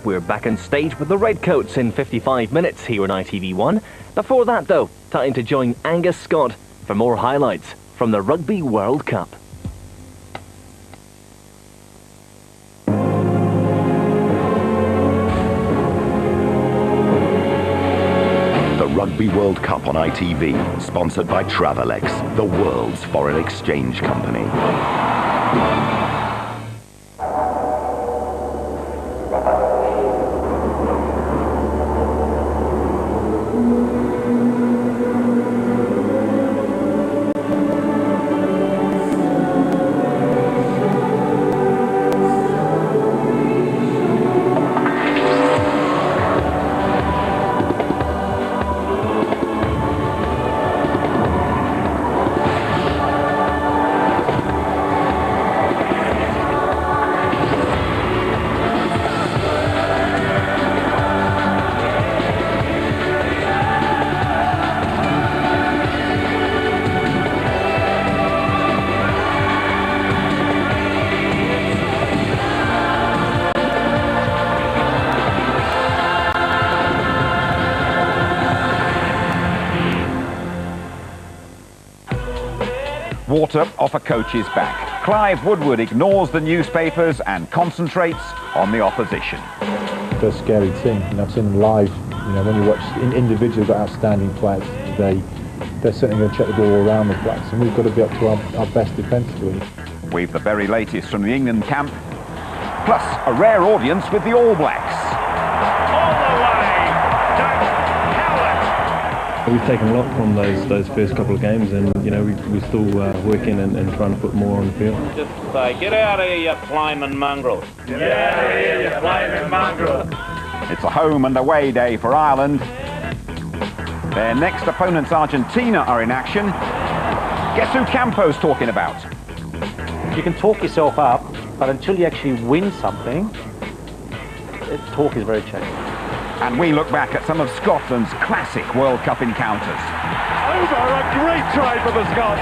we're back on stage with the Redcoats in 55 minutes here on ITV1. Before that, though, time to join Angus Scott for more highlights from the Rugby World Cup. The Rugby World Cup on ITV, sponsored by Travelex, the world's foreign exchange company. Water off a coach's back. Clive Woodward ignores the newspapers and concentrates on the opposition. They're a scary team. I've seen them live. When you watch individuals got outstanding players today, they're certainly going to check the ball all around the place, and we've got to be up to our best defensively. We've the very latest from the England camp, plus a rare audience with the All Blacks. We've taken a lot from those first couple of games, and we're still working and trying to put more on the field. Just say, get out of here, you climbing mongrel. Get out of here, you climbing mongrel. It's a home and away day for Ireland. Their next opponents, Argentina, are in action. Guess who Campo's talking about? You can talk yourself up, but until you actually win something, talk is very challenging. And we look back at some of Scotland's classic World Cup encounters. Over, a great try for the Scots.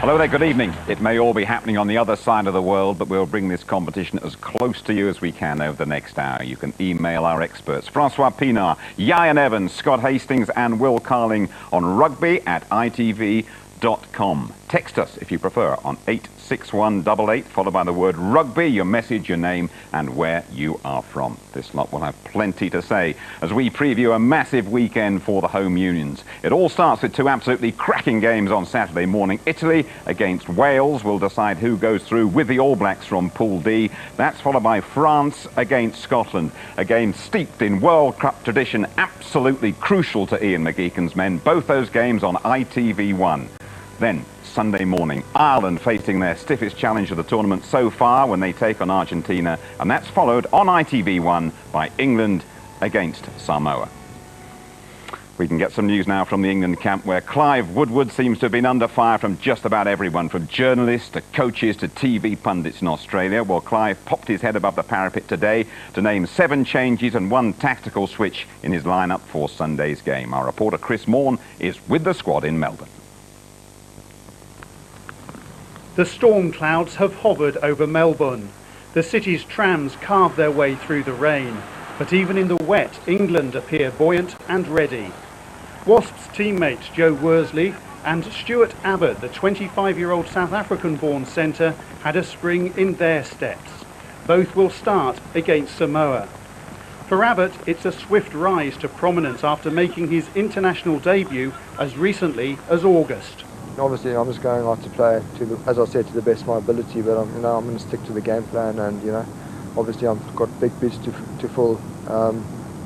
Hello there, good evening. It may all be happening on the other side of the world, but we'll bring this competition as close to you as we can over the next hour. You can email our experts, Francois Pienaar, Ian Evans, Scott Hastings and Will Carling on rugby@itv.com. Text us if you prefer on 86188, followed by the word rugby, your message, your name and where you are from. This lot will have plenty to say as we preview a massive weekend for the home unions. It all starts with two absolutely cracking games on Saturday morning. Italy against Wales will decide who goes through with the All Blacks from Pool D. That's followed by France against Scotland, a game steeped in World Cup tradition, absolutely crucial to Ian McGeechan's men. Both those games on ITV1. Then Sunday morning, Ireland facing their stiffest challenge of the tournament so far when they take on Argentina, and that's followed on ITV1 by England against Samoa. We can get some news now from the England camp, where Clive Woodward seems to have been under fire from just about everyone, from journalists to coaches to TV pundits in Australia. Well, Clive popped his head above the parapet today to name 7 changes and 1 tactical switch in his lineup for Sunday's game. Our reporter Chris Morn is with the squad in Melbourne. The storm clouds have hovered over Melbourne. The city's trams carve their way through the rain, but even in the wet, England appear buoyant and ready. Wasps teammates Joe Worsley and Stuart Abbott, the 25-year-old South African-born centre, had a spring in their steps. Both will start against Samoa. For Abbott, it's a swift rise to prominence after making his international debut as recently as August. Obviously, I'm just going out to play, as I said, to the best of my ability, but I'm going to stick to the game plan, and obviously I've got big boots to fill.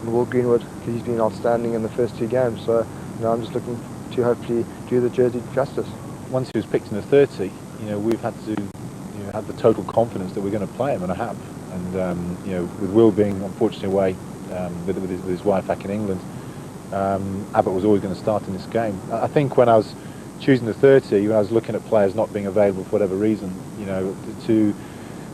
Will Greenwood, he's been outstanding in the first 2 games, so I'm just looking to hopefully do the jersey justice. Once he was picked in the 30, we've had to have the total confidence that we're going to play him, and I have. And with Will being unfortunately away with his wife back in England, Abbott was always going to start in this game. I think when I was choosing the 30, when I was looking at players not being available for whatever reason, to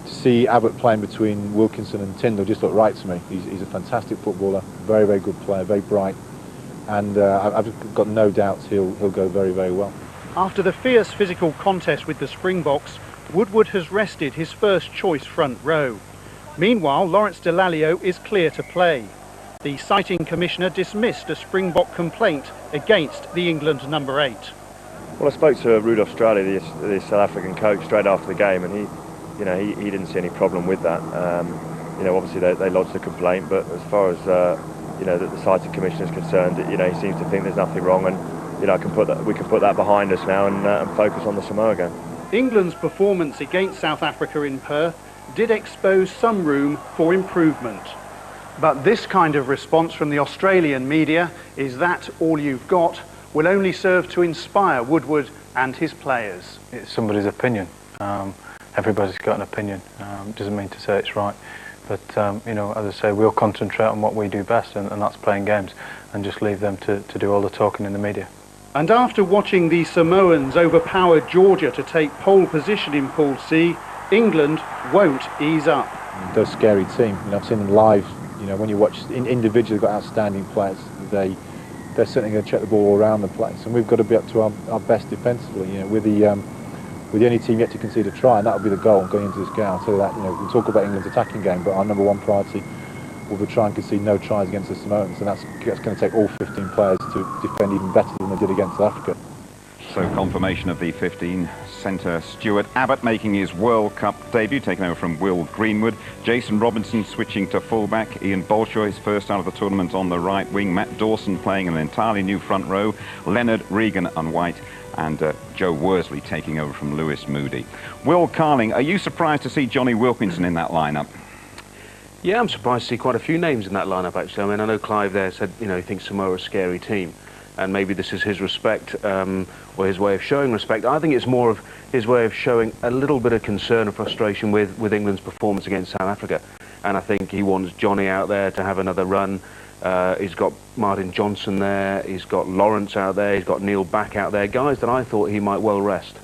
see Abbott playing between Wilkinson and Tyndall just looked right to me. He's a fantastic footballer, very, very good player, very bright, and I've got no doubts he'll go very, very well. After the fierce physical contest with the Springboks, Woodward has rested his first choice front row. Meanwhile, Lawrence Delalio is clear to play. The citing commissioner dismissed a Springbok complaint against the England number 8. Well, I spoke to Rudolf Strali, the South African coach, straight after the game, and he didn't see any problem with that. Obviously they lodged a complaint, but as far as the citing commissioner is concerned, he seems to think there's nothing wrong, and we can put that behind us now and focus on the Samoa game. England's performance against South Africa in Perth did expose some room for improvement. But this kind of response from the Australian media, is that all you've got, will only serve to inspire Woodward and his players. It's somebody's opinion. Everybody's got an opinion. Doesn't mean to say it's right. But, as I say, we'll concentrate on what we do best, and that's playing games, and just leave them to do all the talking in the media. And after watching the Samoans overpower Georgia to take pole position in Pool C, England won't ease up. They're a scary team. I've seen them live. When you watch individually, got outstanding players. They're certainly going to check the ball all around the place, and we've got to be up to our best defensively. We're the only team yet to concede a try, and that'll be the goal going into this game. I'll tell you that. We talk about England's attacking game, but our number one priority will be trying to concede no tries against the Samoans, and that's going to take all 15 players to defend even better than they did against South Africa. So confirmation of the 15, centre Stuart Abbott making his World Cup debut, taking over from Will Greenwood. Jason Robinson switching to fullback. Ian Bolshaw, his first out of the tournament, on the right wing. Matt Dawson playing an entirely new front row. Leonard Regan and White, and Joe Worsley taking over from Lewis Moody. Will Carling, are you surprised to see Johnny Wilkinson in that lineup? Yeah, I'm surprised to see quite a few names in that lineup, actually. I mean, I know Clive there said, he thinks Samoa a scary team, and maybe this is his respect, or his way of showing respect. I think it's more of his way of showing a little bit of concern and frustration with England's performance against South Africa. And I think he wants Johnny out there to have another run. He's got Martin Johnson there, he's got Lawrence out there, he's got Neil Back out there, guys that I thought he might well rest.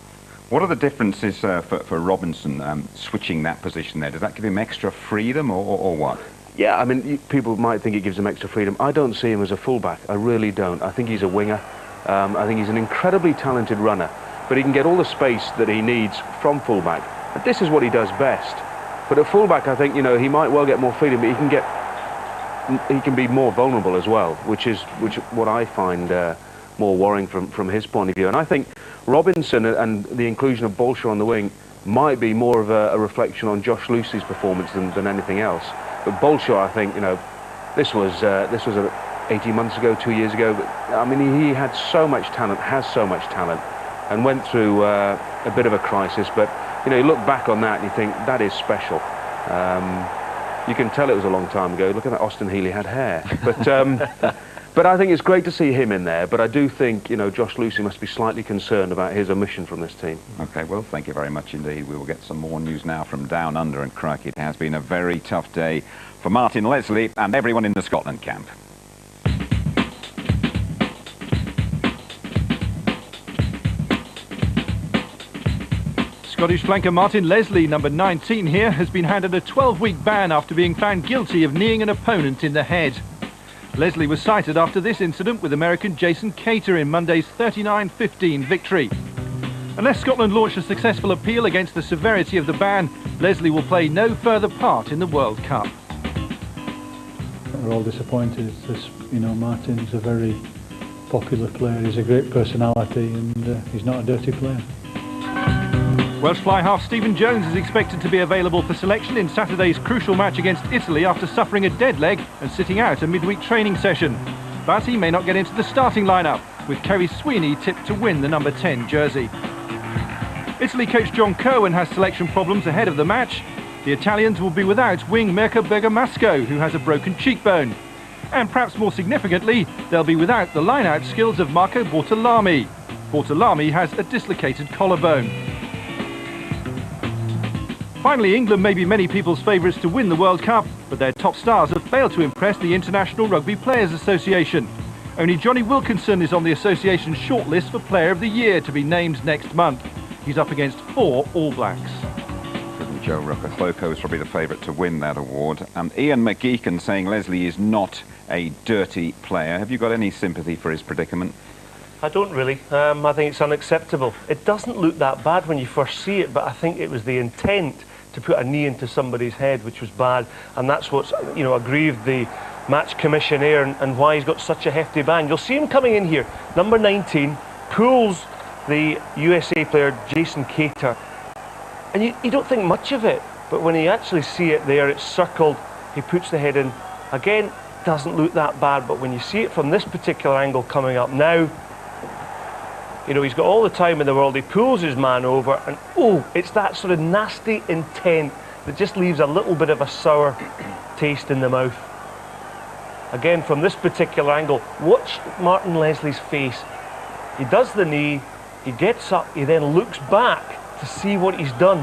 What are the differences for Robinson switching that position there? Does that give him extra freedom or what? Yeah, I mean, people might think it gives him extra freedom. I don't see him as a fullback, I really don't. I think he's a winger. I think he's an incredibly talented runner, but he can get all the space that he needs from fullback. And this is what he does best. But at fullback, I think, he might well get more freedom, but he can be more vulnerable as well, which what I find more worrying from his point of view. And I think Robinson and the inclusion of Bolshaw on the wing might be more of a reflection on Josh Lucy's performance than anything else. But Bolshaw, I think, this was 18 months ago, 2 years ago. But I mean, he had so much talent, has so much talent, and went through a bit of a crisis. But you look back on that and you think that is special. You can tell it was a long time ago. Look at that, Austin Healey had hair. But I think it's great to see him in there. But I do think Josh Lucy must be slightly concerned about his omission from this team. Okay, well, thank you very much indeed. We will get some more news now from down under, and crikey, it has been a very tough day for Martin Leslie and everyone in the Scotland camp. Scottish flanker Martin Leslie, number 19 here, has been handed a 12-week ban after being found guilty of kneeing an opponent in the head. Leslie was cited after this incident with American Jason Cater in Monday's 39-15 victory. Unless Scotland launch a successful appeal against the severity of the ban, Leslie will play no further part in the World Cup. We're all disappointed. Martin's a very popular player, he's a great personality, and he's not a dirty player. Welsh fly half Stephen Jones is expected to be available for selection in Saturday's crucial match against Italy after suffering a dead leg and sitting out a midweek training session. But he may not get into the starting lineup, with Kerry Sweeney tipped to win the number 10 jersey. Italy coach John Cohen has selection problems ahead of the match. The Italians will be without wing Mirko Bergamasco, who has a broken cheekbone. And perhaps more significantly, they'll be without the line-out skills of Marco Bortolami. Bortolami has a dislocated collarbone. Finally, England may be many people's favourites to win the World Cup, but their top stars have failed to impress the International Rugby Players Association. Only Johnny Wilkinson is on the association's shortlist for Player of the Year to be named next month. He's up against 4 All Blacks. Joe Rukasloco is probably the favourite to win that award. Ian McGeechan saying Leslie is not a dirty player. Have you got any sympathy for his predicament? I don't really. I think it's unacceptable. It doesn't look that bad when you first see it, but I think it was the intent to put a knee into somebody's head, which was bad, and that's what's, you know, aggrieved the match commissioner and why he's got such a hefty ban. You'll see him coming in here, number 19, pulls the USA player Jason Cater, and you don't think much of it, but when you actually see it there, it's circled, he puts the head in. Again, doesn't look that bad, but when you see it from this particular angle coming up now, you know, he's got all the time in the world, he pulls his man over, and oh, it's that sort of nasty intent that just leaves a little bit of a sour taste in the mouth. Again, from this particular angle, watch Martin Leslie's face. He does the knee, he gets up, he then looks back to see what he's done.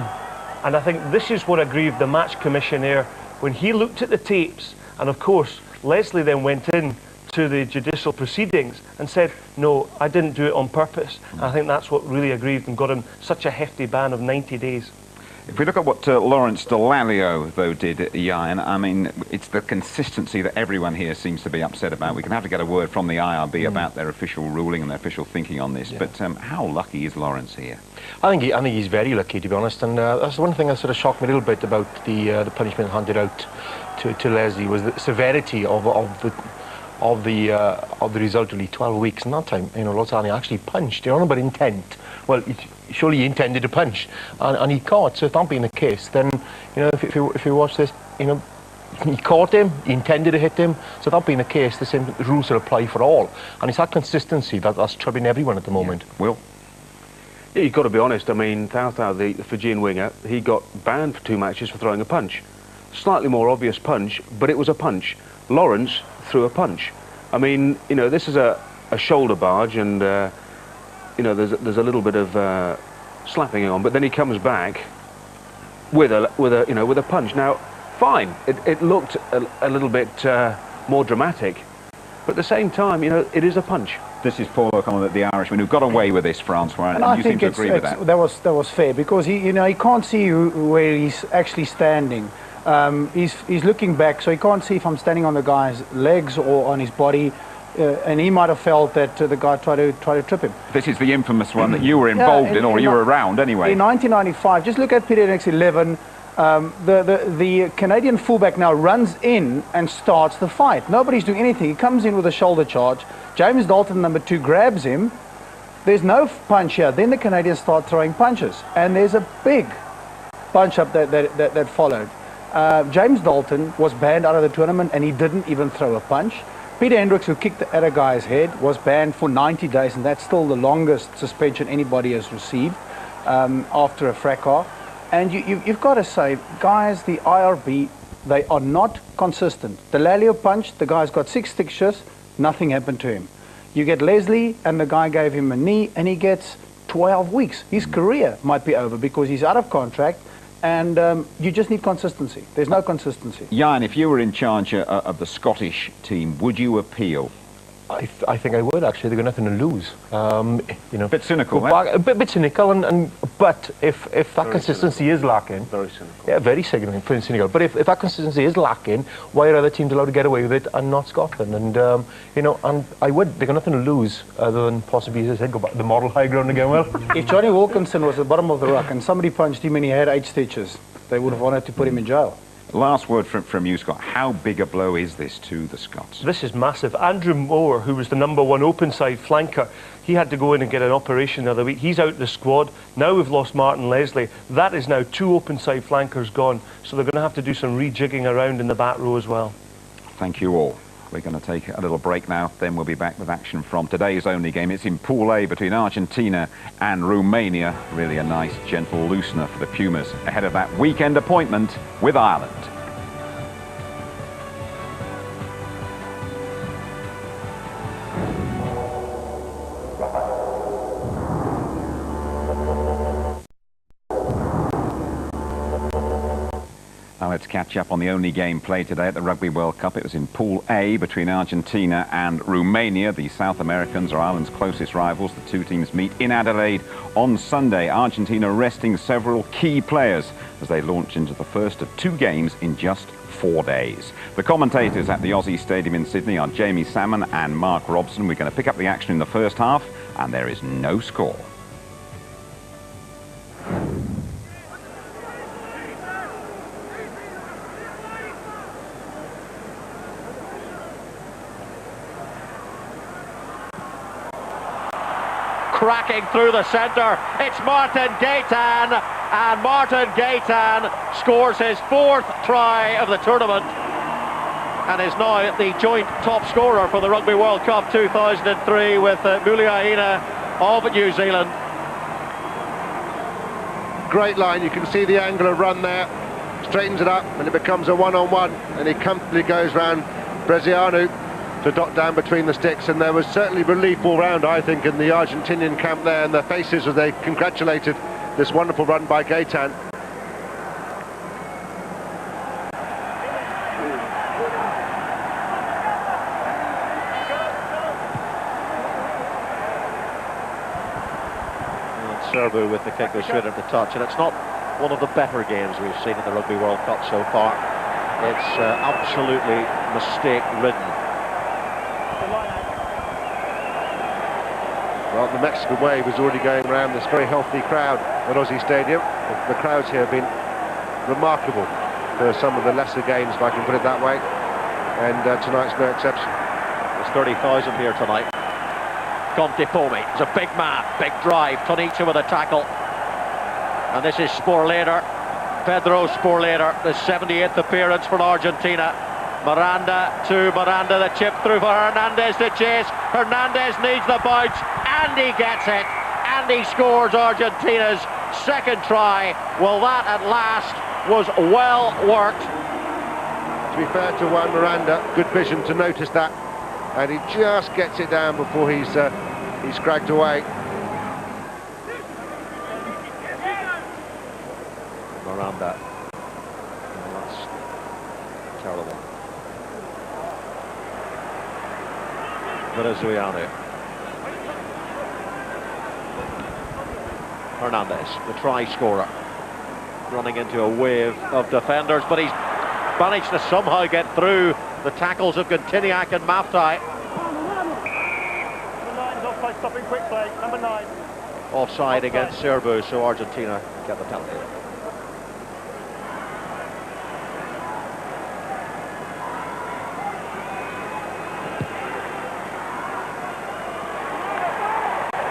And I think this is what aggrieved the match commissioner when he looked at the tapes, and of course, Leslie then went in to the judicial proceedings and said, no, I didn't do it on purpose. And I think that's what really aggrieved and got him such a hefty ban of 90 days. If we look at what Lawrence Dallaglio, though, did at Ian, I mean, it's the consistency that everyone here seems to be upset about. We can have to get a word from the IRB about their official ruling and their official thinking on this. Yeah. But how lucky is Lawrence here? I think he's very lucky, to be honest. And that's one thing that sort of shocked me a little bit about the punishment handed out to Leslie was the severity of the result. Really 12 weeks. In that time, you know, Lozani actually punched. You're on about intent. Well, surely he intended to punch, and he caught. So if that being the case, then, you know, if you watch this, you know, he caught him, he intended to hit him. So that being the case, the same rules will apply for all. And it's that consistency that's troubling everyone at the moment. Yeah. Will? Yeah, you've got to be honest. I mean, Thao, the Fijian winger, he got banned for 2 matches for throwing a punch. Slightly more obvious punch, but it was a punch. Lawrence threw a punch. I mean, you know, this is a shoulder barge, and you know, there's a little bit of slapping on, but then he comes back with a punch. Now, fine, it looked a little bit more dramatic, but at the same time, you know, it is a punch. This is Paul O'Connell, the Irishman, who got away with this, Francois, and you seem to agree with that. That was fair, because he can't see where he's actually standing. He's looking back, so he can't see if I'm standing on the guy's legs or on his body. And he might have felt that the guy tried to trip him. This is the infamous one that you were involved in, or you were around anyway. In 1995, just look at Peter Next 11. The Canadian fullback now runs in and starts the fight. Nobody's doing anything. He comes in with a shoulder charge. James Dalton, number 2, grabs him. There's no punch here. Then the Canadians start throwing punches, and there's a big punch up that followed. James Dalton was banned out of the tournament, and he didn't even throw a punch. Peter Hendricks, who kicked at a guy's head, was banned for 90 days, and that's still the longest suspension anybody has received after a fracas. And you've got to say, guys, the IRB, they are not consistent. Dallaglio punched, the guy's got 6 stitches, nothing happened to him. You get Leslie, and the guy gave him a knee, and he gets 12 weeks. His career might be over because he's out of contract. And you just need consistency. There's no consistency. Jan, if you were in charge of the Scottish team, would you appeal? I think I would, actually. They've got nothing to lose. You know, a bit cynical, a bit cynical, but if that very consistency cynical. Is lacking, very cynical. Yeah, very cynical. But if that consistency is lacking, why are other teams allowed to get away with it and not Scotland? And you know, and I would. They've got nothing to lose other than possibly, as I said, go back to the model high ground again. Well, if Johnny Wilkinson was at the bottom of the ruck and somebody punched him and he had 8 stitches, they would have wanted to put him in jail. Last word from you, Scott. How big a blow is this to the Scots? This is massive. Andrew Moore, who was the #1 open side flanker, he had to go in and get an operation the other week. He's out the squad. Now we've lost Martin Lesley. That is now 2 open side flankers gone. So they're going to have to do some rejigging around in the back row as well. Thank you all. We're going to take a little break now, then we'll be back with action from today's only game. It's in Pool A between Argentina and Romania. Really a nice, gentle loosener for the Pumas ahead of that weekend appointment with Ireland. Now let's catch up on the only game played today at the Rugby World Cup. It was in Pool A between Argentina and Romania. The South Americans are Ireland's closest rivals. The 2 teams meet in Adelaide on Sunday. Argentina resting several key players as they launch into the first of 2 games in just 4 days. The commentators at the Aussie Stadium in Sydney are Jamie Salmon and Mark Robson. We're going to pick up the action in the first half, and there is no score. cracking through the centre. It's Martin Gaitan, and Martin Gaitan scores his 4th try of the tournament and is now the joint top scorer for the Rugby World Cup 2003 with Muliaina of New Zealand. Great line, you can see the angular run there, straightens it up and it becomes a one-on-one, and he comfortably goes round Brezianu to dot down between the sticks, and there was certainly relief all round, I think, in the Argentinian camp there, and their faces as they congratulated this wonderful run by Gaitan. Serbu with the kick goes straight into touch, and it's not one of the better games we've seen in the Rugby World Cup so far. It's absolutely mistake-ridden. Well, the Mexican wave was already going around this very healthy crowd at Aussie Stadium. The crowds here have been remarkable for some of the lesser games, if I can put it that way, and tonight's no exception. There's 30,000 here tonight. Contepomi is a big man, big drive. Tonicha with a tackle. And this is Sporlater, Pedro Sporlater, the 78th appearance for Argentina. Miranda to Miranda, the chip through for Hernandez to chase. Hernandez needs the bounce, and he gets it. And he scores Argentina's 2nd try. Well, that at last was well worked. To be fair to Juan Miranda, good vision to notice that. And he just gets it down before he's dragged away. Miranda. Oh, that's terrible. Venezuela. Hernandez, the try scorer, running into a wave of defenders, but he's managed to somehow get through the tackles of Guntiniak and Maftai. Stopping quick play, number 9. Offside against Serbu, so Argentina get the penalty.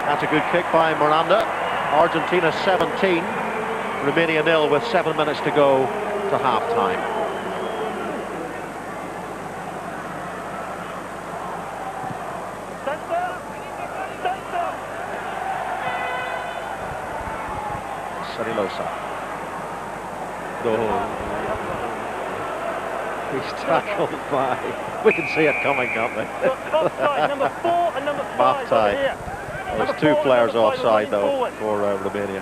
That's a good kick by Miranda. Argentina 17, Romania 0 with 7 minutes to go to half-time. He's tackled by... We can see it coming, can't we? Offside, number 4 and number 5 over here. Well, there's 2 players offside, though, for Romania.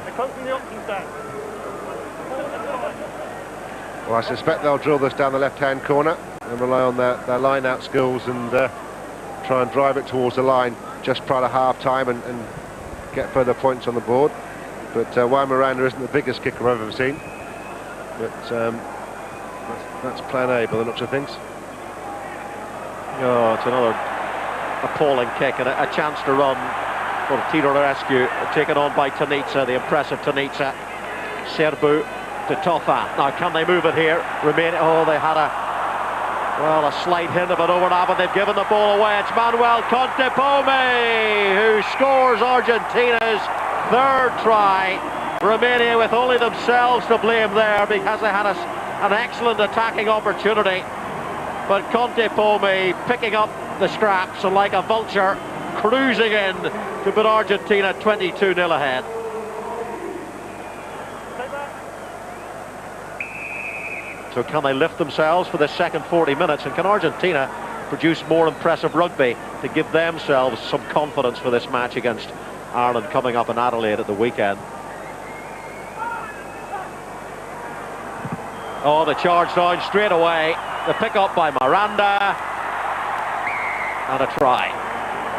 Well, I suspect they'll drill this down the left-hand corner and rely on their line-out skills and try and drive it towards the line just prior to half-time and get further points on the board. But Juan Miranda isn't the biggest kicker I've ever seen. But that's plan A by the looks of things. Oh, it's another appalling kick and a chance to run for Tito Rescue, taken on by Tonicha, the impressive Tonicha. Serbu to Tofa. Now, can they move it here? Romania, oh, they had a slight hint of an overlap, and they've given the ball away. It's Manuel Contepomi who scores Argentina's 3rd try. Romania with only themselves to blame there because they had an excellent attacking opportunity. But Contepomi picking up the scraps and like a vulture cruising in to put Argentina 22-0 ahead. So can they lift themselves for the second 40 minutes, and can Argentina produce more impressive rugby to give themselves some confidence for this match against Ireland coming up in Adelaide at the weekend? Oh, the charge down straight away. The pick up by Miranda. And a try.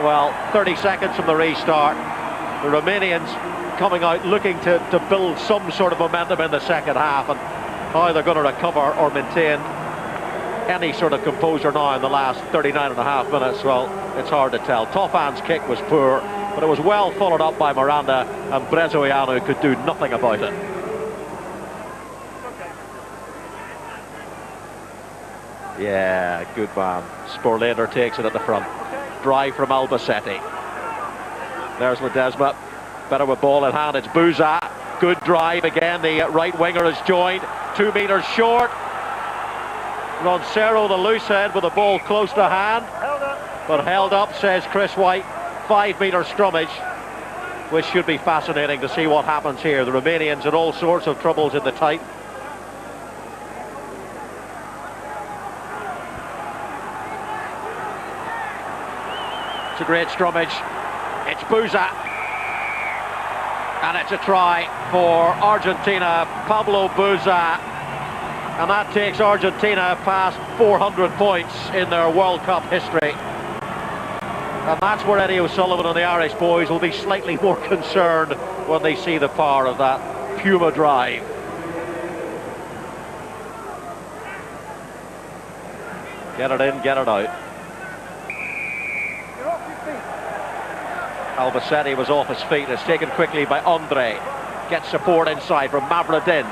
Well, 30 seconds from the restart. The Romanians coming out looking to build some sort of momentum in the second half, and how they're going to recover or maintain any sort of composure now in the last 39.5 minutes, well, it's hard to tell. Tofan's kick was poor, but it was well followed up by Miranda, and Brezoianu could do nothing about it. Yeah, good man. Sporlater takes it at the front. Drive from Albacete. There's Ledesma. Better with ball in hand. It's Bouza. Good drive again. The right winger is joined. 2 metres short. Roncero, the loose head with the ball close to hand. But held up, says Chris White. 5 metre scrummage, which should be fascinating to see what happens here. The Romanians had all sorts of troubles in the tight. It's a great scrummage. It's Bouza. And it's a try for Argentina, Pablo Bouza. And that takes Argentina past 400 points in their World Cup history. And that's where Eddie O'Sullivan and the Irish boys will be slightly more concerned when they see the power of that Puma drive. Get it in, get it out. Albacetti was off his feet. It's taken quickly by Andre. Gets support inside from Mavrodin.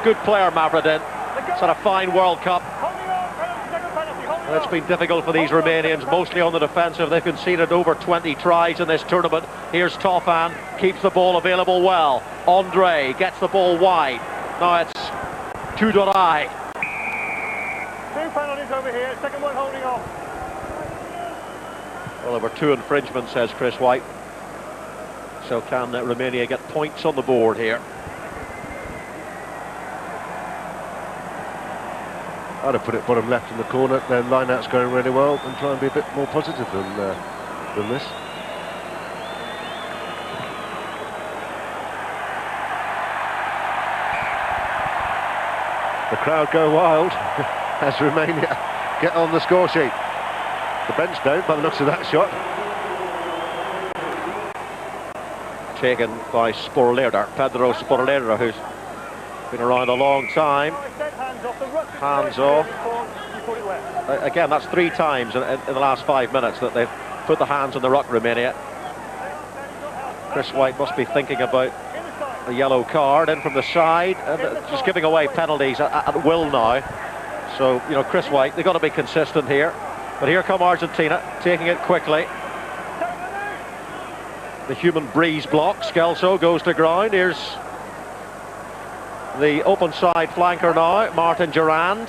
Good player, Mavrodin. It's had a fine World Cup. And it's been difficult for these Romanians, mostly on the defensive. They've conceded over 20 tries in this tournament. Here's Tofan, keeps the ball available well. Andre gets the ball wide. Now it's Tudor-I. 2 penalties over here, second one holding off. Well, there were 2 infringements, says Chris White. So can Romania get points on the board here? I'd have put it bottom left in the corner. Their line-out's going really well, and try and be a bit more positive than this. The crowd go wild as Romania get on the score sheet. The bench don't, by the looks of that shot. Taken by Sporleder, Pedro Sporleder, who's been around a long time. Hands off. Again, that's 3 times in the last 5 minutes that they've put the hands on the ruck, Romania. Chris White must be thinking about a yellow card in from the side, just giving away penalties at will now. So, you know, Chris White, they've got to be consistent here. But here come Argentina, taking it quickly. The human breeze block. Scelso goes to ground. Here's the open side flanker now, Martin Durand.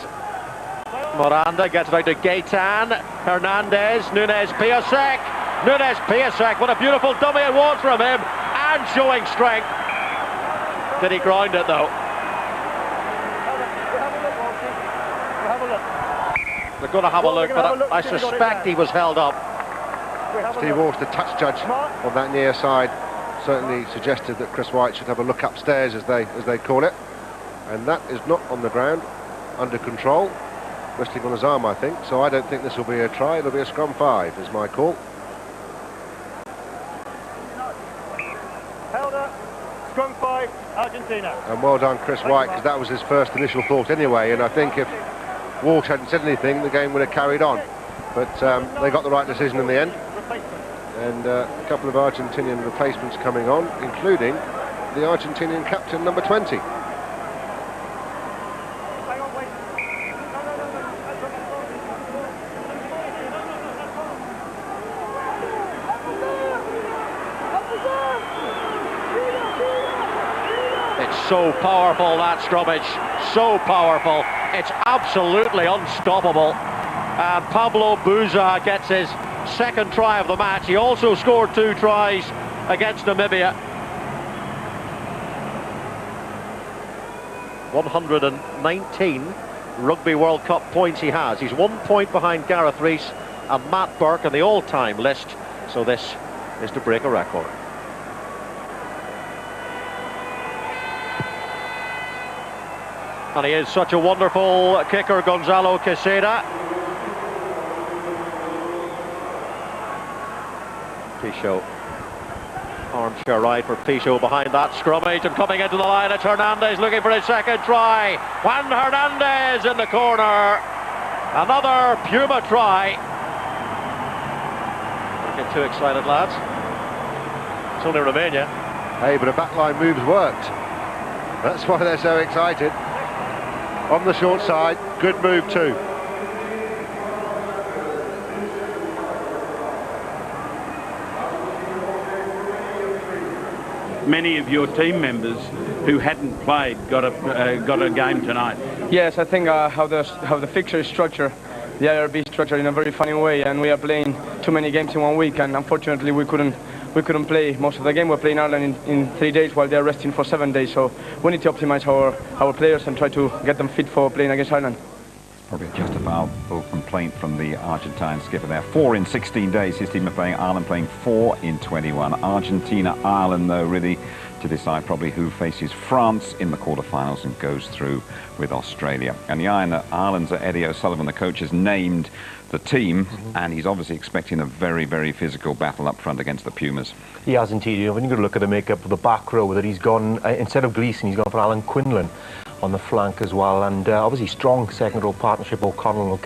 Miranda gets it out to Gaetan. Hernandez, Nunes Piasek. Nunes Piasek, what a beautiful dummy it was from him. And showing strength. Did he ground it though? They're going to have a look, but I suspect he was held up. Steve Walsh, the touch judge on that near side, certainly suggested that Chris White should have a look upstairs, as they call it, and that is not on the ground, under control, resting on his arm, I think. So I don't think this will be a try. It'll be a scrum 5, is my call. Held up, scrum 5, Argentina. And well done, Chris White, because that was his first initial thought anyway. And I think if Walsh hadn't said anything, the game would have carried on. But they got the right decision in the end. And a couple of Argentinian replacements coming on, including the Argentinian captain, number 20. It's so powerful, that scrummage, so powerful. It's absolutely unstoppable. And Pablo Bouza gets his second try of the match. He also scored 2 tries against Namibia. 119 Rugby World Cup points he has. He's 1 point behind Gareth Rees and Matt Burke on the all-time list. So this is to break a record. And he is such a wonderful kicker, Gonzalo Quesada. Pichot, armchair right for Pichot behind that scrummage, and coming into the line, it's Hernandez looking for his second try. Juan Hernandez in the corner. Another Puma try. Don't get too excited, lads. It's only Romania. Hey, but a backline move's worked. That's why they're so excited. On the short side, good move too. many of your team members who hadn't played got a game tonight. Yes, I think how the fixture is structured, the IRB structured in a very funny way, and we are playing too many games in 1 week, and unfortunately we couldn't play most of the game. We're playing Ireland in 3 days while they're resting for 7 days. So we need to optimize our players and try to get them fit for playing against Ireland. Probably a justifiable complaint from the Argentine skipper there. 4 in 16 days, his team are playing, Ireland playing 4 in 21. Argentina, Ireland though, really to decide probably who faces France in the quarterfinals and goes through with Australia. And the Ireland's Eddie O'Sullivan, the coach, has named the team, and he's obviously expecting a very, very physical battle up front against the Pumas. He has indeed. When you look at the makeup of the back row, that he's gone, instead of Gleeson, he's gone for Alan Quinlan on the flank as well, and obviously strong second row partnership, O'Connell and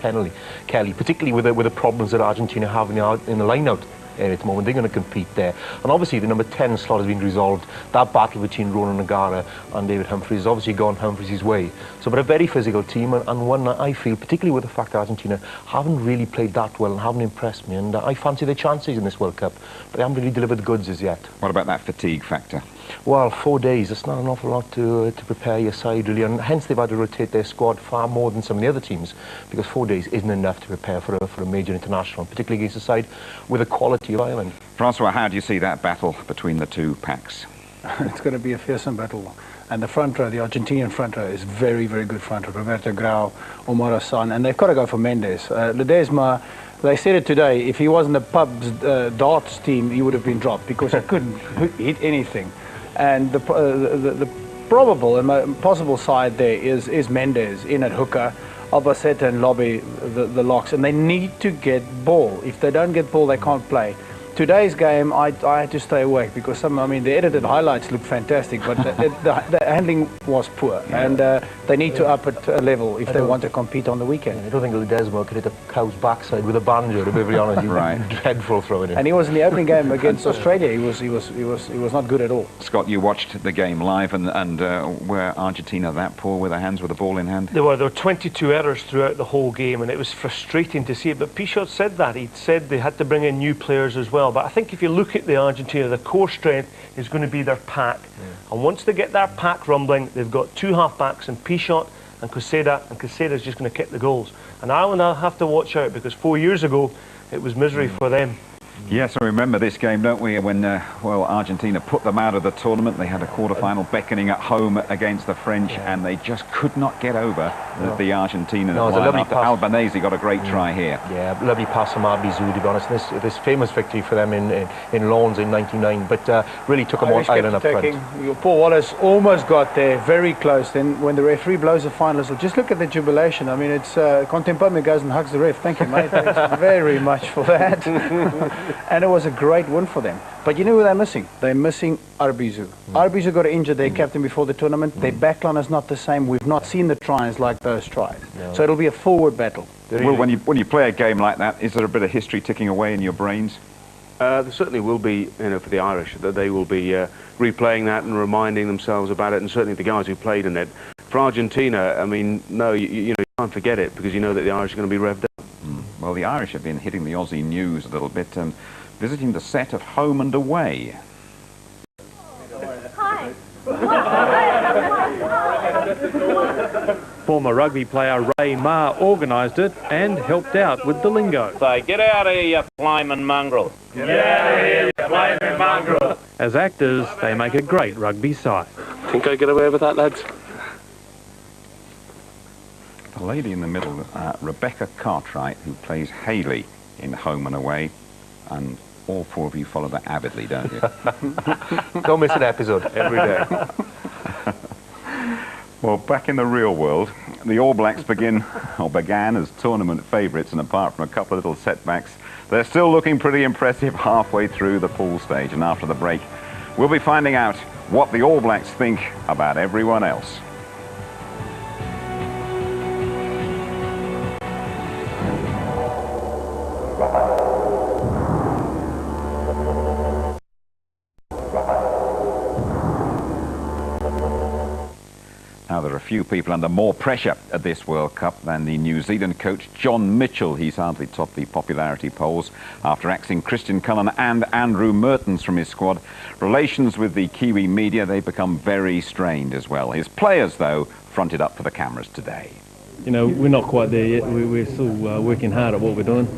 Kelly, particularly with the problems that Argentina have in the line-out area at the moment. They're going to compete there, and obviously the number 10 slot has been resolved. That battle between Ronan O'Gara and David Humphries has obviously gone Humphries' way. So, but a very physical team, and one I feel, particularly with the fact that Argentina haven't really played that well and haven't impressed me, and I fancy their chances in this World Cup, but they haven't really delivered the goods as yet. What about that fatigue factor? Well, 4 days, it's not an awful lot to prepare your side, really, and hence they've had to rotate their squad far more than some of the other teams, because 4 days isn't enough to prepare for a major international, particularly against a side with the quality of Ireland. Francois, how do you see that battle between the two packs? It's going to be a fearsome battle. And the front row, the Argentinian front row, is very, very good front row. Roberto Grau, Omar Hassan, and they've got to go for Mendes. Ledesma, they said it today, if he wasn't a pub's darts team, he would have been dropped because he couldn't hit anything. And the probable and possible side there is Mendes in at hooker, Albacete and Lobby the locks, and they need to get ball. If they don't get ball, they can't play. Today's game, I had to stay awake because the edited highlights look fantastic, but the handling was poor, and they need to up it a level if they want to compete on the weekend. I don't think Ledesma could hit a cow's backside with a banjo, to be very honest. Right. Dreadful throwing in. And he was in the opening game against Australia. He was not good at all. Scott, you watched the game live, and were Argentina that poor with their hands with the ball in hand? There were 22 errors throughout the whole game, and it was frustrating to see it. But Pichot said that. He said they had to bring in new players as well. But I think if you look at the Argentina, the core strength is going to be their pack. And once they get their pack rumbling, they've got two half-backs in Pichot and Quezada's just going to kick the goals. And Ireland will have to watch out because 4 years ago, it was misery for them. Yes, I remember this game, don't we, when Argentina put them out of the tournament. They had a quarter-final beckoning at home against the French, and they just could not get over the Argentina. No, it's a lovely pass. Albanese got a great try here. Yeah, lovely pass from Abizou, to be honest. This famous victory for them in Lawns in '99, but really took them all Ireland up front. Paul Wallace almost got there, very close. Then when the referee blows the final whistle, just look at the jubilation. I mean, it's Contempome goes and hugs the ref. Thank you, mate. Thanks very much for that. And it was a great win for them. But you know who they're missing? They're missing Arbizu. Arbizu got injured, their captain, before the tournament. Their backline is not the same. We've not seen the tries like those tries. No. So it'll be a forward battle. Well, when you play a game like that, is there a bit of history ticking away in your brains? There certainly will be, for the Irish, that they will be replaying that and reminding themselves about it, and certainly the guys who played in it. For Argentina, I mean, no, you can't forget it because you know that the Irish are going to be revved up. Well, the Irish have been hitting the Aussie news a little bit, visiting the set of Home and Away. Hi. Former rugby player Ray Marr organised it and helped out with the lingo. Say, get out of here, you flaming mongrel. Get out of here, you flaming mongrel. As actors, they make a great rugby side. Think I get away with that, lads? The lady in the middle, Rebecca Cartwright, who plays Hayley in Home and Away, and all four of you follow that avidly, don't you? Don't miss an episode. Every day. Well, back in the real world, the All Blacks began as tournament favourites, and apart from a couple of little setbacks, they're still looking pretty impressive halfway through the pool stage. And after the break, we'll be finding out what the All Blacks think about everyone else. Now, there are a few few people under more pressure at this World Cup than the New Zealand coach John Mitchell. He's hardly topped the popularity polls after axing Christian Cullen and Andrew Mertens from his squad. Relations with the Kiwi media, they've become very strained as well. His players, though, fronted up for the cameras today. You know, we're not quite there yet. We're still working hard at what we're doing.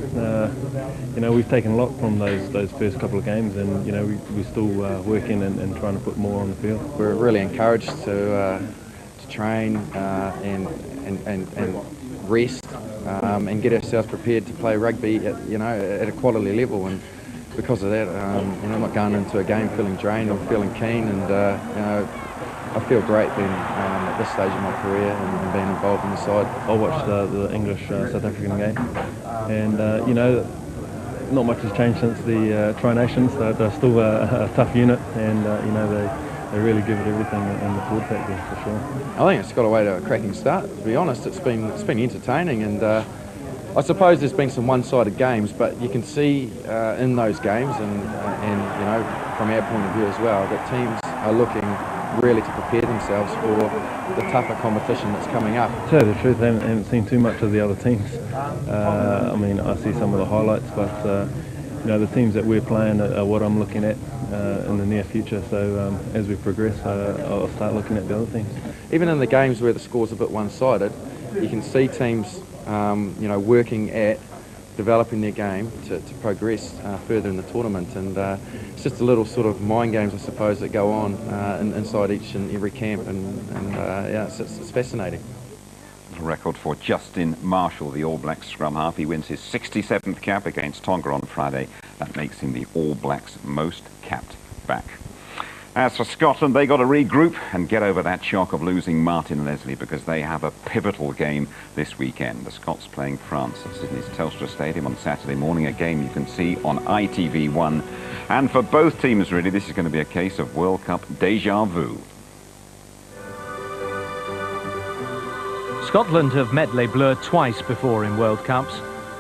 You know, we've taken a lot from those first couple of games, and you know, we're still working and trying to put more on the field. We're really encouraged to train and rest and get ourselves prepared to play rugby at, you know, at a quality level. And because of that, you know, I'm not going into a game feeling drained. I'm feeling keen, and you know, I feel great being at this stage of my career and being involved in the side. I watched the English South African game, and you know, not much has changed since the Tri-Nations. They're still a tough unit, and you know, they really give it everything in the forward pack there, for sure. I think it's got away to a cracking start. To be honest, it's been entertaining, and I suppose there's been some one-sided games, but you can see in those games, and you know, from our point of view as well, that teams are looking really to prepare themselves for the tougher competition that's coming up. To tell you the truth, I haven't seen too much of the other teams. I mean, I see some of the highlights, but you know, the teams that we're playing are what I'm looking at in the near future. So as we progress, I'll start looking at the other teams. Even in the games where the score's a bit one-sided, you can see teams, you know, working at developing their game to progress further in the tournament, and it's just a little sort of mind games, I suppose, that go on inside each and every camp, and yeah, it's fascinating. A record for Justin Marshall, the All Blacks scrum half. He wins his 67th cap against Tonga on Friday. That makes him the All Blacks' most capped back. As for Scotland, they got to regroup and get over that shock of losing Martin Leslie, because they have a pivotal game this weekend. The Scots playing France at Sydney's Telstra Stadium on Saturday morning, a game you can see on ITV1. And for both teams, really, this is going to be a case of World Cup déjà vu. Scotland have met Les Bleus twice before in World Cups.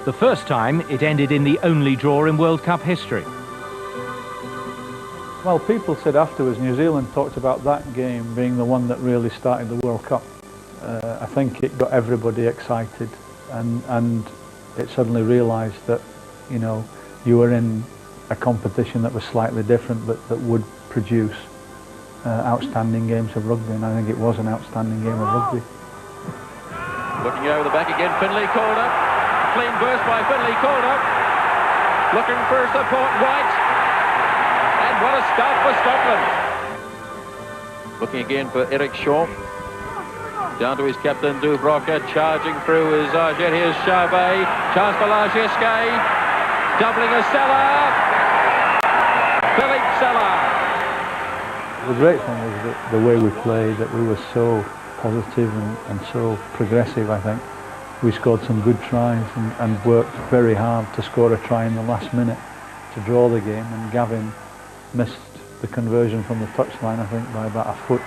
The first time, it ended in the only draw in World Cup history. Well, people said afterwards, New Zealand talked about that game being the one that really started the World Cup. I think it got everybody excited, and it suddenly realised that, you know, you were in a competition that was slightly different, but that would produce outstanding games of rugby, and I think it was an outstanding game of rugby. Looking over the back again, Finlay called up. Clean burst by Finlay called up. Looking for support, White. And what a start for Scotland. Looking again for Eric Shaw. Down to his captain, Dubravka, charging through his Arget. Here's Charvet. Chance for Largesque. Doubling a Seller. Philippe Seller. The great thing was that the way we played, that we were so positive and so progressive. I think we scored some good tries and worked very hard to score a try in the last minute to draw the game, and Gavin missed the conversion from the touchline, I think, by about a foot.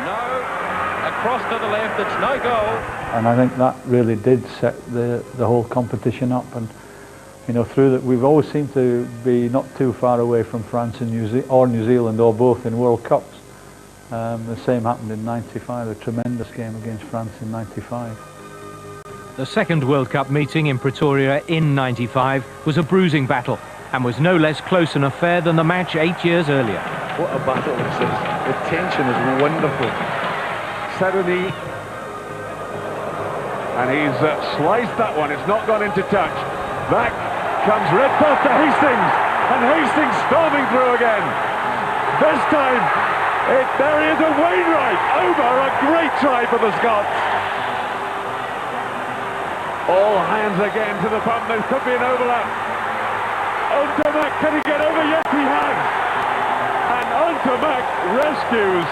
No, across to the left, it's no goal. And I think that really did set the whole competition up, and you know, through that we've always seemed to be not too far away from France and New Zealand, or both in World Cups. The same happened in '95, a tremendous game against France in '95. The second World Cup meeting in Pretoria in '95 was a bruising battle, and was no less close an affair than the match 8 years earlier. What a battle this is. The tension is wonderful. Saturday, and he's sliced that one. It's not gone into touch. Back comes Redpath to Hastings, and Hastings storming through again. This time, there is a Wainwright over, a great try for the Scots. All hands again to the pump. There could be an overlap. Ontomac, can he get over? Yes, he has. And Ontomac rescues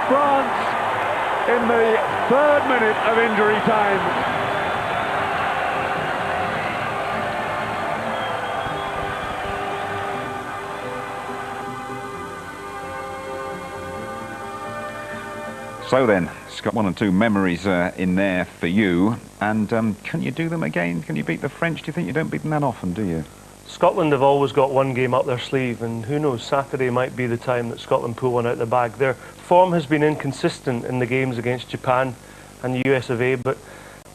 France in the 3rd minute of injury time. So then, Scott, 1 and 2 memories in there for you. And can you do them again? Can you beat the French? Do you think you don't beat them that often, do you? Scotland have always got one game up their sleeve, and who knows, Saturday might be the time that Scotland pull one out of the bag. Their form has been inconsistent in the games against Japan and the US of A, but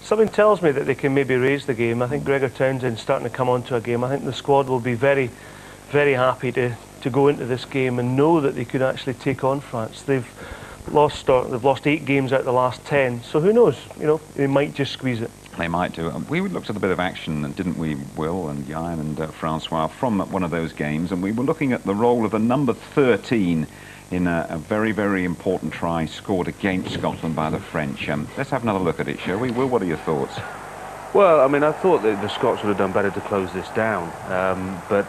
something tells me that they can maybe raise the game. I think Gregor Townsend's starting to come onto a game. I think the squad will be very, very happy to go into this game and know that they could actually take on France. They've lost 8 games out of the last 10, so who knows, you know, they might just squeeze it. They might do. We looked at a bit of action, didn't we, Will and Jan and Francois, from one of those games, and we were looking at the role of the number 13 in a very, very important try scored against Scotland by the French. Let's have another look at it, shall we? Will, what are your thoughts? Well, I mean, I thought that the Scots would have done better to close this down, but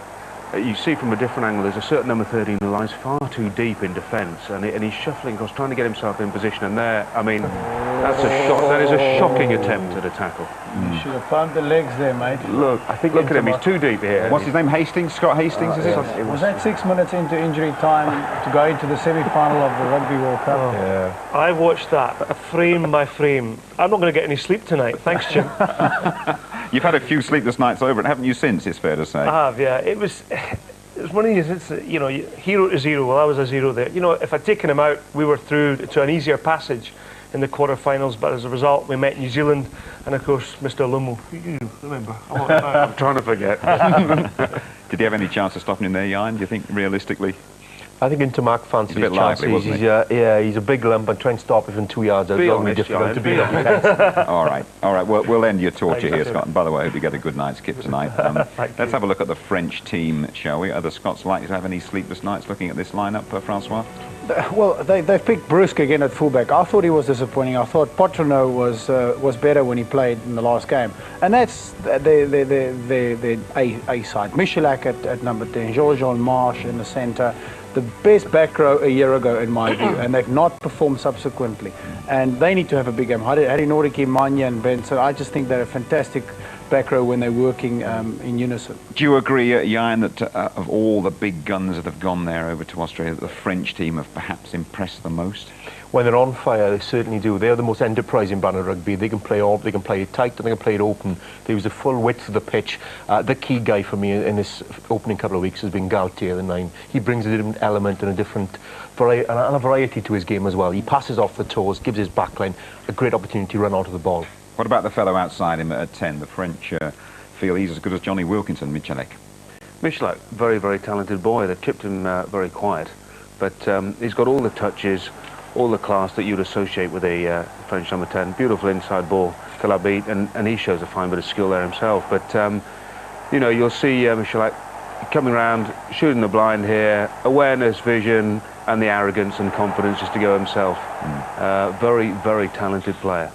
you see from a different angle, there's a certain number 13 who lies far too deep in defence, and he's shuffling across, trying to get himself in position, and there, I mean, that's a shock. That is a shocking attempt at a tackle. You should have found the legs there, mate. Look at him, he's too deep here. What's his name? Hastings? Scott Hastings, is it? Was that 6 minutes into injury time to go into the semi-final of the Rugby World Cup? Yeah. I watched that frame by frame. I'm not going to get any sleep tonight. Thanks, Jim. You've had a few sleepless nights over it, haven't you, since, it's fair to say? I have, yeah. It was one of these, you know, hero to zero. Well, I was a zero there. You know, if I'd taken him out, we were through to an easier passage in the quarter-finals, but as a result, we met New Zealand, and of course, Mr. Lumo. You remember? I'm trying to forget. Did he have any chance of stopping him there, Jan, do you think, realistically? I think Intermac fancies his lively, chances. Yeah, he's a big lump and trying to stop it from 2 yards out. It'll be difficult to beat him. All right. We'll end your torture here, Scott. And by the way, I hope you get a good night's skip tonight. Let's have a look at the French team, shall we? Are the Scots likely to have any sleepless nights looking at this lineup, Francois? Well, they've picked Brusque again at fullback. I thought he was disappointing. I thought Potreneau was better when he played in the last game. And that's the A side. Michalak at number 10, Georges Marsh in the centre. The best back row a year ago, in my view, and they've not performed subsequently. And they need to have a big game. Harry Nordique, Manya and Benson, I just think they're a fantastic back row when they're working in unison. Do you agree, Jan, that of all the big guns that have gone there over to Australia, that the French team have perhaps impressed the most? When they're on fire, they certainly do. They're the most enterprising brand of rugby. They can play they can play it tight, and they can play it open. They use the full width of the pitch. The key guy for me in this opening couple of weeks has been Galtier, the 9. He brings a different element and a variety to his game as well. He passes off the toes, gives his backline a great opportunity to run onto the ball. What about the fellow outside him at 10? The French feel he's as good as Johnny Wilkinson, Michalak. Michalak, very, very talented boy. They've kept him very quiet, but he's got all the touches, all the class that you'd associate with a French number 10. Beautiful inside ball to la beat, and he shows a fine bit of skill there himself. But, you know, you'll see Michalak coming around, shooting the blind here, awareness, vision, and the arrogance and confidence just to go himself. Very, very talented player.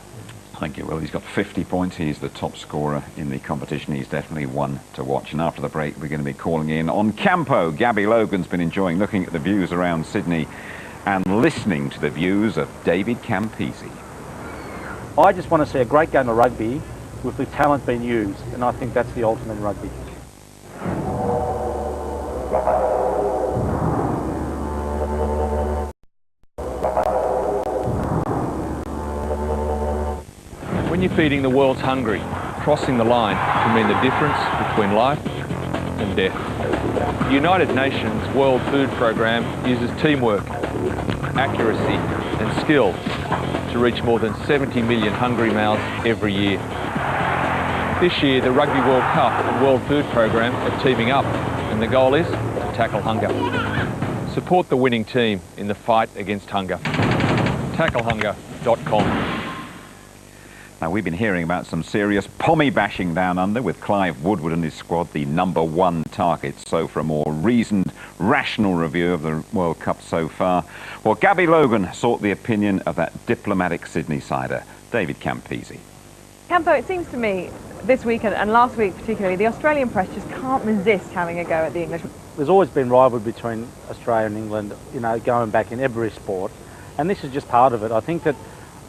Thank you. Well, he's got 50 points. He's the top scorer in the competition. He's definitely one to watch. And after the break, we're going to be calling in on Campo. Gabby Logan's been enjoying looking at the views around Sydney and listening to the views of David Campese. I just want to see a great game of rugby with the talent being used, and I think that's the ultimate in rugby. When you're feeding the world's hungry, crossing the line can mean the difference between life and death. The United Nations World Food Programme uses teamwork, accuracy and skill to reach more than 70 million hungry mouths every year. This year, the Rugby World Cup and World Food Programme are teaming up, and the goal is to tackle hunger. Support the winning team in the fight against hunger. TackleHunger.com. Now, we've been hearing about some serious pommy bashing down under with Clive Woodward and his squad the #1 targets. So for a more reasoned, rational review of the World Cup so far, well, Gabby Logan sought the opinion of that diplomatic Sydney sider, David Campese. Campo, it seems to me this week and last week particularly, the Australian press just can't resist having a go at the English. There's always been rivalry between Australia and England, you know, going back in every sport, and this is just part of it. I think that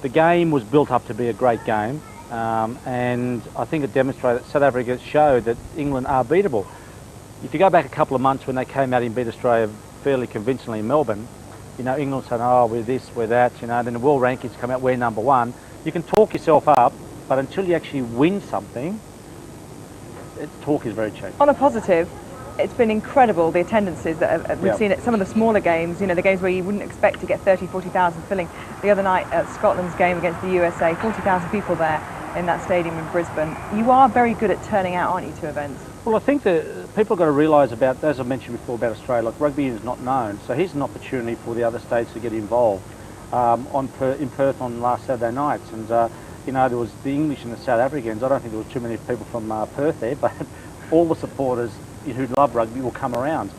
the game was built up to be a great game, and I think it demonstrated that South Africa showed that England are beatable. If you go back a couple of months when they came out and beat Australia fairly convincingly in Melbourne, you know, England said, oh, we're this, we're that, you know, then the world rankings come out, we're #1. You can talk yourself up, but until you actually win something, talk is very cheap. On a positive, it's been incredible, the attendances that we've seen at some of the smaller games, you know, the games where you wouldn't expect to get 30, 40,000 filling. The other night at Scotland's game against the USA, 40,000 people there in that stadium in Brisbane. You are very good at turning out, aren't you, to events? Well, I think that people have got to realise about, as I mentioned before about Australia, like rugby is not known, so here's an opportunity for the other states to get involved. In Perth on last Saturday nights, and you know, there was the English and the South Africans. I don't think there was too many people from Perth there, but all the supporters who love rugby will come around.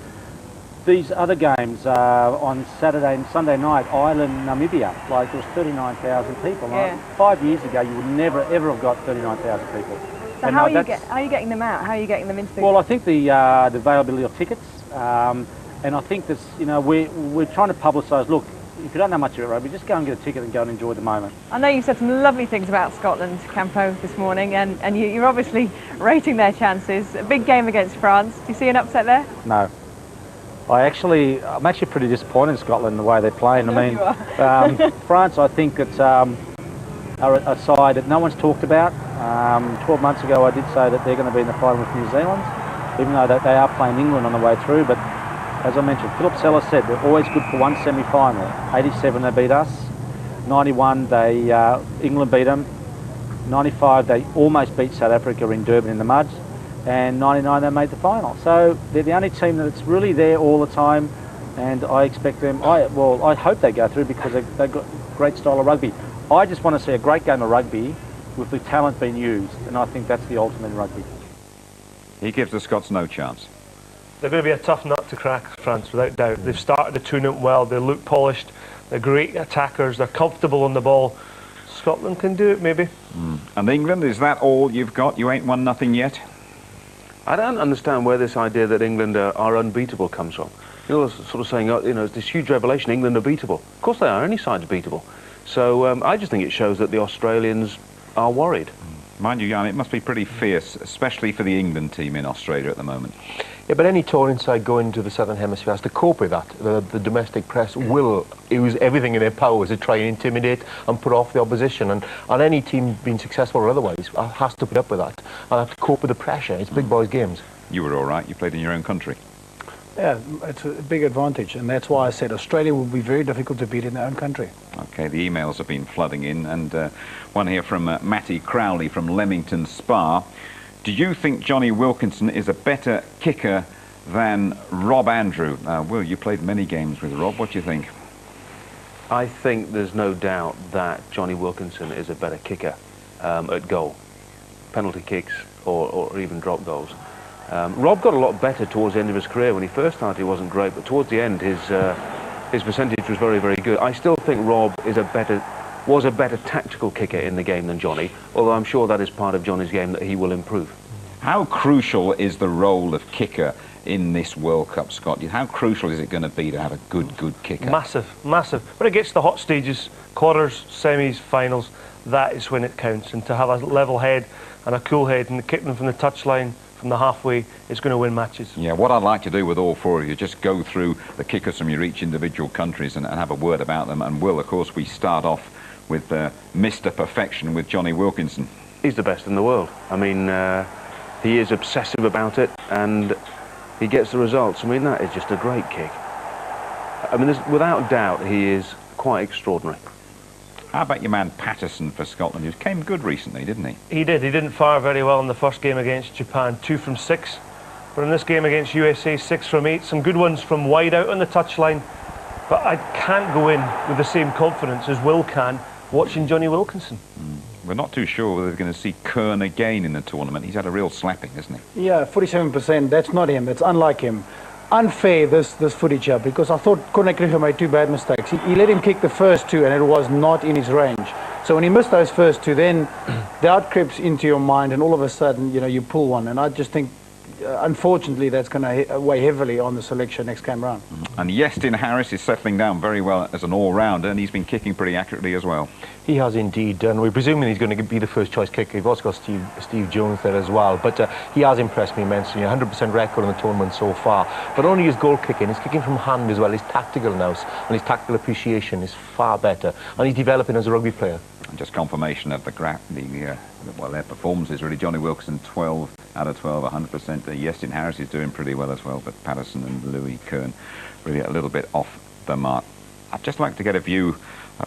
These other games on Saturday and Sunday night, Ireland, Namibia, like there was 39,000 people. Yeah. 5 years ago, you would never ever have got 39,000 people. So how are you getting them out? How are you getting them into the... Well, I think the availability of tickets, and I think this, you know, we're trying to publicise. Look, if you don't know much about rugby, just go and get a ticket and go and enjoy the moment. I know you said some lovely things about Scotland, Campo, this morning, and you're obviously rating their chances. A big game against France. Do you see an upset there? No. I'm actually pretty disappointed in Scotland the way they're playing. I mean, you are. France, I think it's are a side that no one's talked about. 12 months ago, I did say that they're going to be in the final with New Zealand, even though they are playing England on the way through. But as I mentioned, Philip Sellers said they're always good for one semi-final. 87 they beat us. 91 England beat them. 95 they almost beat South Africa in Durban in the mud. And 99 they made the final. So they're the only team that's really there all the time, and I expect them, I hope they go through because they've got great style of rugby. I just want to see a great game of rugby with the talent being used, and I think that's the ultimate in rugby. He gives the Scots no chance. They're going to be a tough nut to crack, France, without doubt. They've started the tournament well, they look polished, they're great attackers, they're comfortable on the ball. Scotland can do it, maybe. And England, is that all you've got? You ain't won nothing yet? I don't understand where this idea that England are unbeatable comes from. You're sort of saying, you know, it's this huge revelation, England are beatable. Of course they are, any side's beatable. So I just think it shows that the Australians are worried. Mind you, Jan, it must be pretty fierce, especially for the England team in Australia at the moment. Yeah, but any touring side going to the Southern Hemisphere has to cope with that. The domestic press will use everything in their powers to try and intimidate and put off the opposition. And any team being successful or otherwise has to put up with that and have to cope with the pressure. It's big boys' games. You were all right. You played in your own country. Yeah, it's a big advantage, and that's why I said Australia will be very difficult to beat in their own country. OK, the emails have been flooding in, and one here from Matty Crowley from Leamington Spa. Do you think Johnny Wilkinson is a better kicker than Rob Andrew? Will, you played many games with Rob. What do you think? I think there's no doubt that Johnny Wilkinson is a better kicker at goal. Penalty kicks or even drop goals. Rob got a lot better towards the end of his career. When he first started, he wasn't great, but towards the end, his percentage was very, very good. I still think Rob was a better tactical kicker in the game than Johnny, although I'm sure that is part of Johnny's game that he will improve. How crucial is the role of kicker in this World Cup, Scott? How crucial is it going to be to have a good kicker? Massive, massive. When it gets to the hot stages, quarters, semis, finals, that is when it counts. And to have a level head and a cool head and kick them from the touchline, from the halfway, is going to win matches. Yeah, what I'd like to do with all four of you, just go through the kickers from your each individual countries and have a word about them. And Will, of course, we start off with Mr. Perfection, with Johnny Wilkinson. He's the best in the world. I mean, he is obsessive about it, and he gets the results. I mean, that is just a great kick. I mean, without doubt, he is quite extraordinary. How about your man Patterson for Scotland? He came good recently, didn't he? He did. He didn't fire very well in the first game against Japan, 2 from 6. But in this game against USA, 6 from 8. Some good ones from wide out on the touchline. But I can't go in with the same confidence as Will can watching Johnny Wilkinson. We're not too sure whether we're going to see Kern again in the tournament. He's had a real slapping, hasn't he? Yeah, 47%. That's not him. That's unlike him. Unfair, this footage here, because I thought Cornet Griffith made 2 bad mistakes. He let him kick the first 2, and it was not in his range. So when he missed those first 2, then doubt creeps into your mind, and all of a sudden, you know, you pull one. And I just think, unfortunately, that's going to weigh heavily on the selection next time round. And Yestin Harris is settling down very well as an all-rounder, and he's been kicking pretty accurately as well. He has indeed, and we're presuming he's going to be the first choice kicker. We've also got Steve Jones there as well, but he has impressed me immensely. 100% record in the tournament so far, but only his goal kicking, his kicking from hand as well, his tactical nous and his tactical appreciation is far better, and he's developing as a rugby player. just confirmation of well, their performances really. Johnny Wilkinson 12 out of 12, 100%. Yestin Harris is doing pretty well as well, but Patterson and Louis Kern really a little bit off the mark. I'd just like to get a view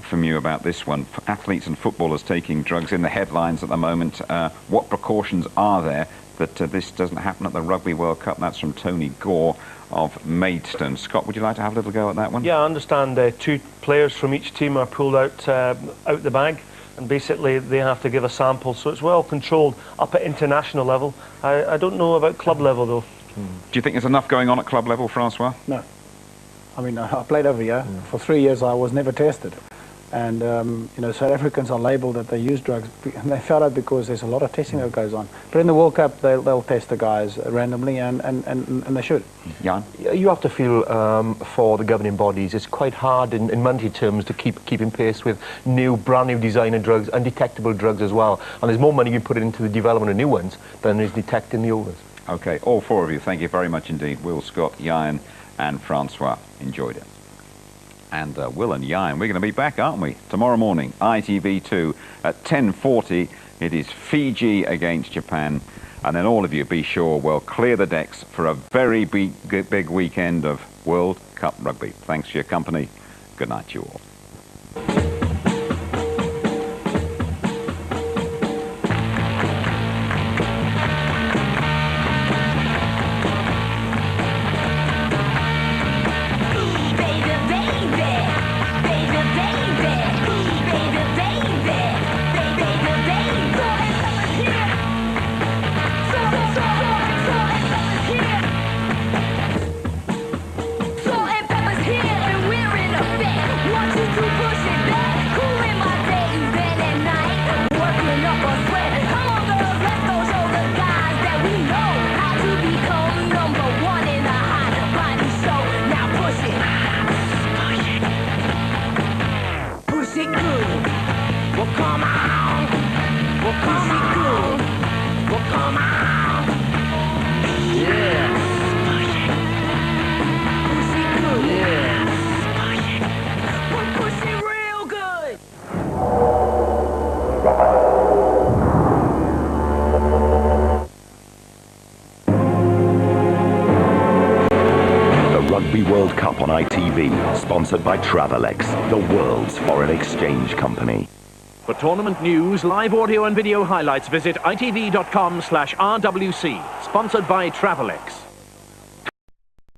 from you about this one. Athletes and footballers taking drugs in the headlines at the moment. What precautions are there that this doesn't happen at the Rugby World Cup? That's from Tony Gore of Maidstone. Scott, would you like to have a little go at that one? Yeah, I understand 2 players from each team are pulled out the bag, and basically they have to give a sample, so it's well controlled up at international level. I don't know about club level though. Do you think there's enough going on at club level, Francois? No. I mean, I played over here. For 3 years I was never tested. And, you know, South Africans are labelled that they use drugs, and they found out because there's a lot of testing that goes on. But in the World Cup, they'll test the guys randomly, and they should. Jan? You have to feel for the governing bodies. It's quite hard in monetary terms to keep in pace with brand new designer drugs, undetectable drugs as well. And there's more money you put into the development of new ones than is detecting the old ones. Okay, all 4 of you, thank you very much indeed. Will, Scott, Jan and Francois. Enjoyed it. And Will and Jan, we're going to be back, aren't we? Tomorrow morning, ITV2 at 10:40. It is Fiji against Japan. And then all of you, be sure, will clear the decks for a very big weekend of World Cup rugby. Thanks for your company. Good night to you all. Rugby World Cup on ITV, sponsored by Travelex, the world's foreign exchange company. For tournament news, live audio and video highlights, visit itv.com/RWC, sponsored by Travelex.